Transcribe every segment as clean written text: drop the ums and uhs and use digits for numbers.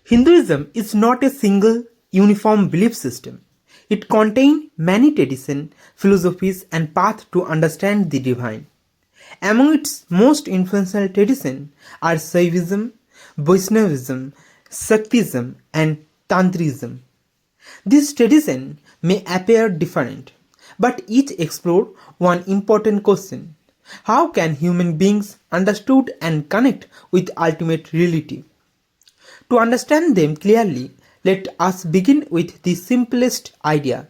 Hinduism is not a single, uniform belief system. It contains many traditions, philosophies, and paths to understand the divine. Among its most influential traditions are Shaivism, Vaishnavism, Shaktism, and Tantraism. These traditions may appear different, but each explore one important question: how can human beings understood and connect with ultimate reality? To understand them clearly, let us begin with the simplest idea,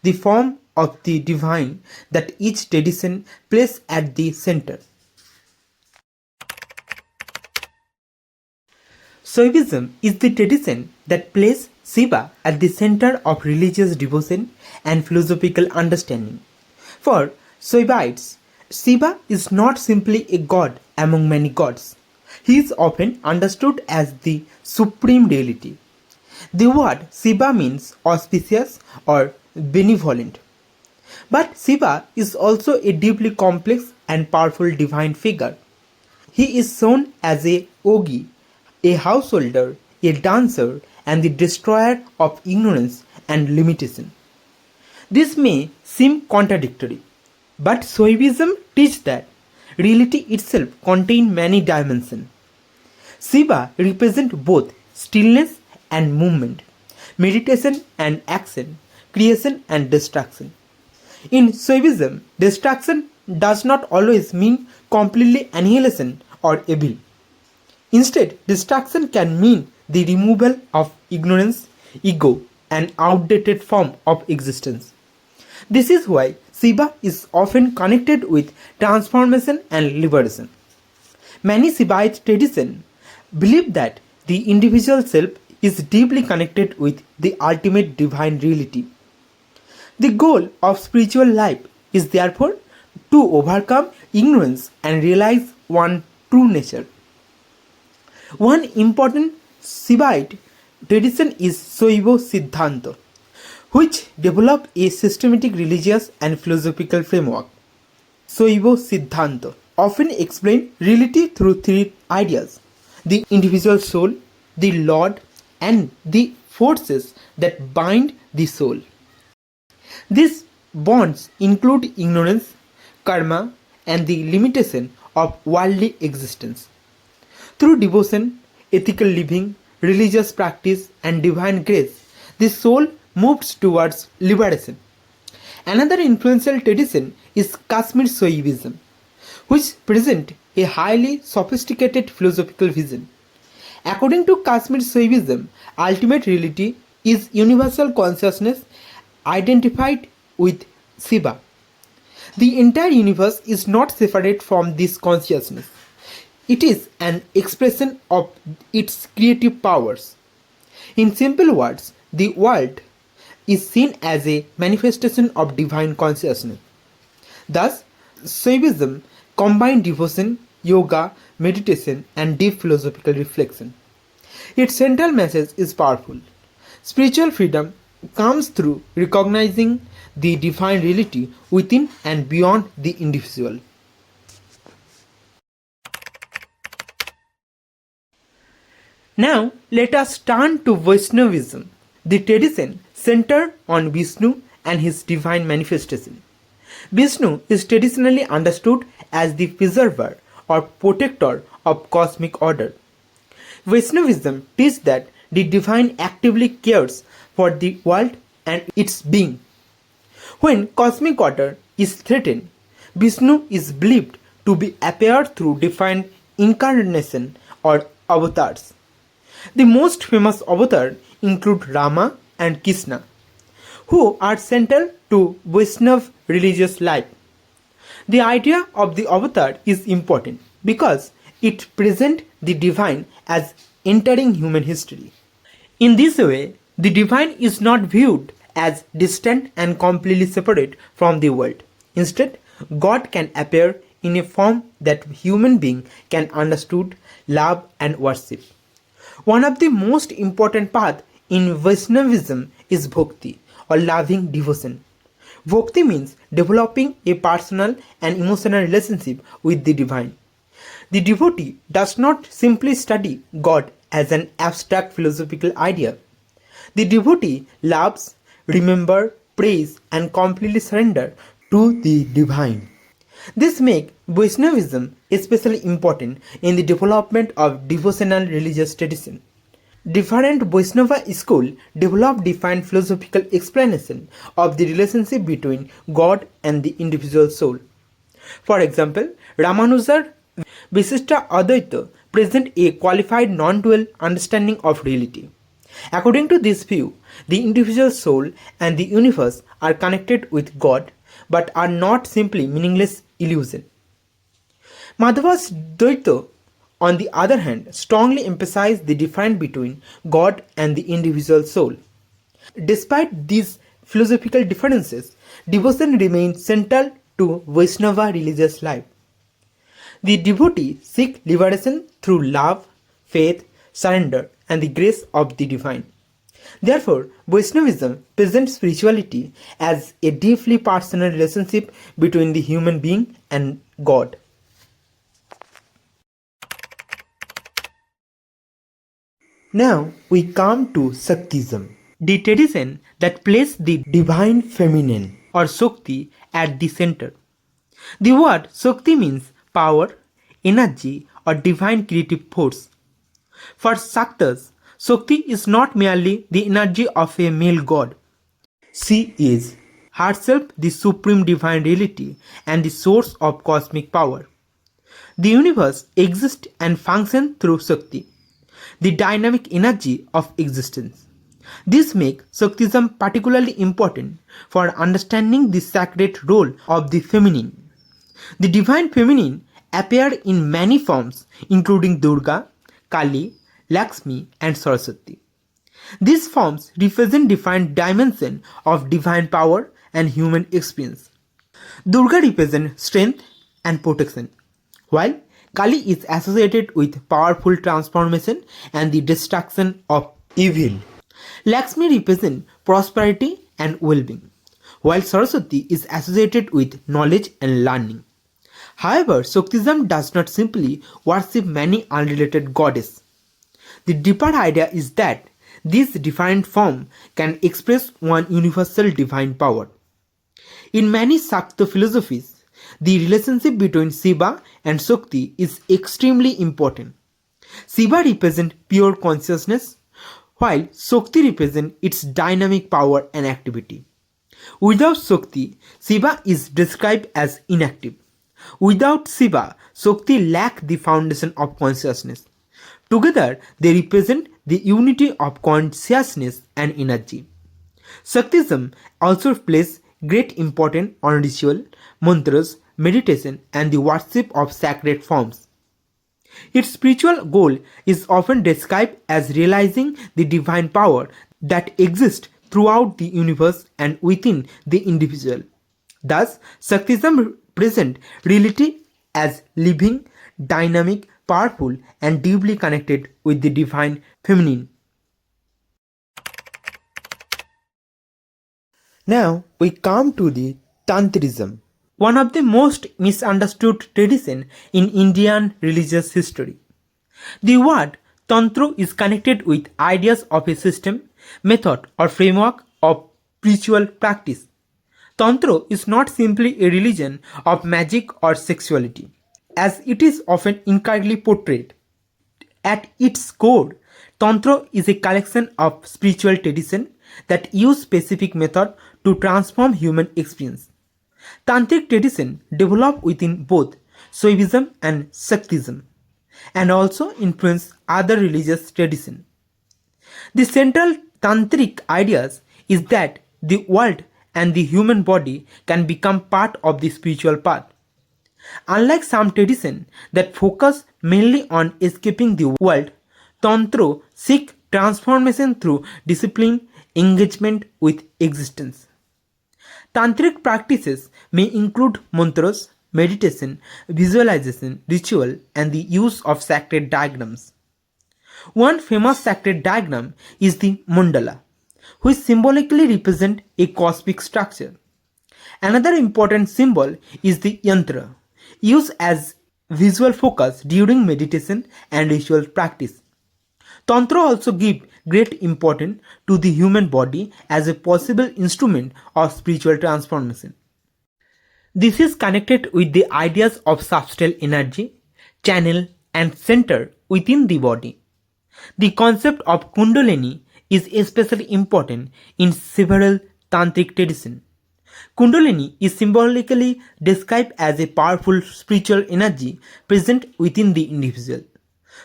the form of the divine that each tradition places at the center. Shaivism is the tradition that places Shiva at the center of religious devotion and philosophical understanding. For Shaivites, Shiva is not simply a god among many gods. He is often understood as the supreme deity. The word Shiva means auspicious or benevolent. But Shiva is also a deeply complex and powerful divine figure. He is shown as a yogi, a householder, a dancer, and the destroyer of ignorance and limitation. This may seem contradictory, but Shaivism teaches that reality itself contains many dimensions. Shiva represents both stillness and movement, meditation and action, creation and destruction. In Shaivism, destruction does not always mean completely annihilation or evil. Instead, destruction can mean the removal of ignorance, ego, and outdated form of existence. This is why Shiva is often connected with transformation and liberation. Many Shivite traditions believe that the individual self is deeply connected with the ultimate divine reality. The goal of spiritual life is therefore to overcome ignorance and realize one true nature. One important Shivite tradition is Shaiva Siddhanta, which developed a systematic religious and philosophical framework. Shaiva Siddhanta often explains reality through three ideas: the individual soul, the Lord, and the forces that bind the soul. These bonds include ignorance, karma, and the limitation of worldly existence. Through devotion, ethical living, religious practice, and divine grace, the soul moves towards liberation. Another influential tradition is Kashmir Shaivism, which presents a highly sophisticated philosophical vision. According to Kashmir Shaivism, ultimate reality is universal consciousness identified with Shiva. The entire universe is not separate from this consciousness. It is an expression of its creative powers. In simple words, the world is seen as a manifestation of divine consciousness. Thus, Shaivism combines devotion, yoga, meditation, and deep philosophical reflection. Its central message is powerful. Spiritual freedom comes through recognizing the divine reality within and beyond the individual. Now, let us turn to Vaishnavism, the tradition centered on Vishnu and his divine manifestation. Vishnu is traditionally understood as the preserver or protector of cosmic order. Vaishnavism teaches that the divine actively cares for the world and its being. When cosmic order is threatened, Vishnu is believed to be appeared through divine incarnation or avatars. The most famous avatars include Rama and Krishna, who are central to Vaishnava religious life. The idea of the avatar is important because it presents the divine as entering human history. In this way, the divine is not viewed as distant and completely separate from the world. Instead, God can appear in a form that human being can understand, love, and worship. One of the most important paths in Vaishnavism is Bhakti, or loving devotion. Bhakti means developing a personal and emotional relationship with the divine. The devotee does not simply study God as an abstract philosophical idea. The devotee loves, remembers, prays, and completely surrenders to the divine. This makes Vaishnavism especially important in the development of devotional religious tradition. Different Vaishnava schools develop different philosophical explanation of the relationship between God and the individual soul. For example, Ramanujar Vishishtadvaita present a qualified non-dual understanding of reality. According to this view, the individual soul and the universe are connected with God but are not simply meaningless illusion. Madhava's Dvaita, on the other hand, strongly emphasize the difference between God and the individual soul. Despite these philosophical differences, devotion remains central to Vaishnava religious life. The devotee seek liberation through love, faith, surrender, and the grace of the divine. Therefore, Vaishnavism presents spirituality as a deeply personal relationship between the human being and God. Now we come to Shaktism, the tradition that places the divine feminine or Shakti at the center. The word Shakti means power, energy, or divine creative force. For Shaktas, Shakti is not merely the energy of a male god. She is herself the supreme divine reality and the source of cosmic power. The universe exists and functions through Shakti, the dynamic energy of existence. This makes Shaktism particularly important for understanding the sacred role of the feminine. The divine feminine appeared in many forms, including Durga, Kali, Lakshmi, and Saraswati. These forms represent different dimensions of divine power and human experience. Durga represents strength and protection, while Kali is associated with powerful transformation and the destruction of evil. Lakshmi represents prosperity and well-being, while Saraswati is associated with knowledge and learning. However, Shaktism does not simply worship many unrelated goddesses. The deeper idea is that these different forms can express one universal divine power. In many Shakta philosophies, the relationship between Shiva and Shakti is extremely important. Shiva represents pure consciousness, while Shakti represents its dynamic power and activity. Without Shakti, Shiva is described as inactive. Without Shiva, Shakti lacks the foundation of consciousness. Together, they represent the unity of consciousness and energy. Shaktism also places great importance on ritual, mantras, meditation, and the worship of sacred forms. Its spiritual goal is often described as realizing the divine power that exists throughout the universe and within the individual. Thus, Shaktism presents reality as living, dynamic, powerful, and deeply connected with the divine feminine. Now we come to the Tantraism, one of the most misunderstood traditions in Indian religious history. The word Tantra is connected with ideas of a system, method, or framework of spiritual practice. Tantra is not simply a religion of magic or sexuality, as it is often incorrectly portrayed. At its core, Tantra is a collection of spiritual traditions that use specific methods to transform human experience. Tantric tradition developed within both Shaivism and Shaktism, and also influenced other religious traditions. The central tantric ideas is that the world and the human body can become part of the spiritual path. Unlike some traditions that focus mainly on escaping the world, Tantra seeks transformation through discipline, engagement with existence. Tantric practices may include mantras, meditation, visualization, ritual, and the use of sacred diagrams. One famous sacred diagram is the mandala, which symbolically represents a cosmic structure. Another important symbol is the yantra, used as visual focus during meditation and ritual practice. Tantra also gives great importance to the human body as a possible instrument of spiritual transformation. This is connected with the ideas of subtle energy, channel, and center within the body. The concept of Kundalini is especially important in several tantric traditions. Kundalini is symbolically described as a powerful spiritual energy present within the individual.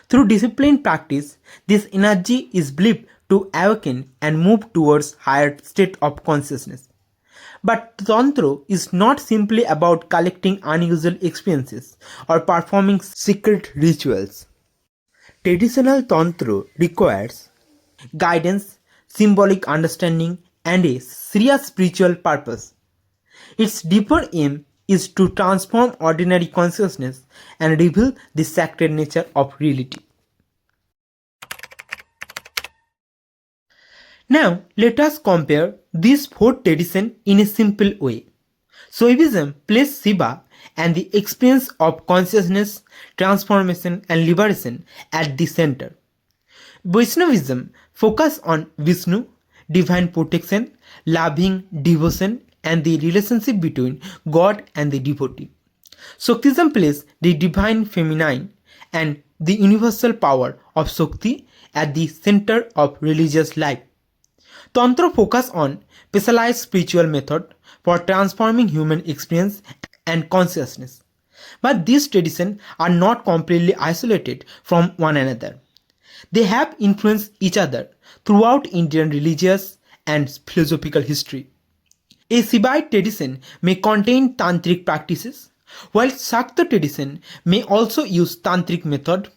Through disciplined practice, this energy is believed to awaken and move towards higher state of consciousness. But Tantra is not simply about collecting unusual experiences or performing secret rituals. Traditional Tantra requires guidance, symbolic understanding, and a serious spiritual purpose. Its deeper aim is to transform ordinary consciousness and reveal the sacred nature of reality. Now, let us compare these four traditions in a simple way. Shaivism places Shiva and the experience of consciousness, transformation, and liberation at the center. Vaishnavism focuses on Vishnu, divine protection, loving devotion, and the relationship between God and the devotee. Shaktism places the divine feminine and the universal power of Shakti at the center of religious life. Tantra focuses on specialized spiritual method for transforming human experience and consciousness. But these traditions are not completely isolated from one another. They have influenced each other throughout Indian religious and philosophical history. A Shivaite tradition may contain tantric practices, while Shakta tradition may also use tantric method.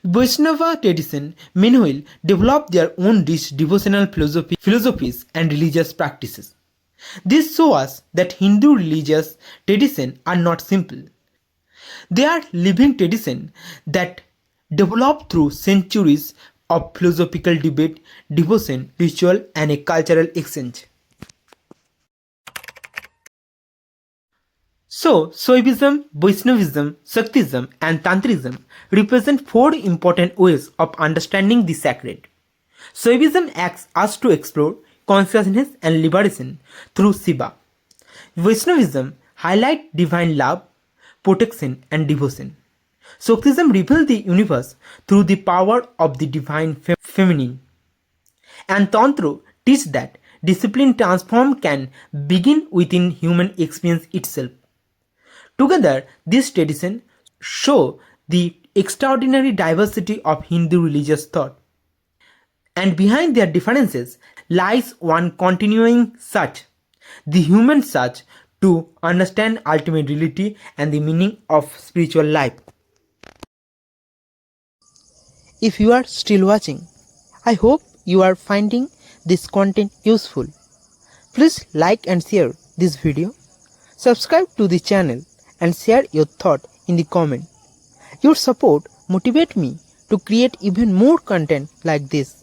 Vaishnava tradition meanwhile developed their own rich devotional philosophies and religious practices. This shows us that Hindu religious traditions are not simple. They are living traditions that developed through centuries of philosophical debate, devotion, ritual, and a cultural exchange. So, Shaivism, Vaishnavism, Shaktism, and Tantraism represent four important ways of understanding the sacred. Shaivism asks us to explore consciousness and liberation through Shiva. Vaishnavism highlights divine love, protection, and devotion. Shaktism reveals the universe through the power of the divine feminine. And Tantra teaches that discipline transformed can begin within human experience itself. Together, these traditions show the extraordinary diversity of Hindu religious thought. And behind their differences lies one continuing search, the human search to understand ultimate reality and the meaning of spiritual life. If you are still watching, I hope you are finding this content useful. Please like and share this video, subscribe to the channel, and share your thought in the comment. Your support motivates me to create even more content like this.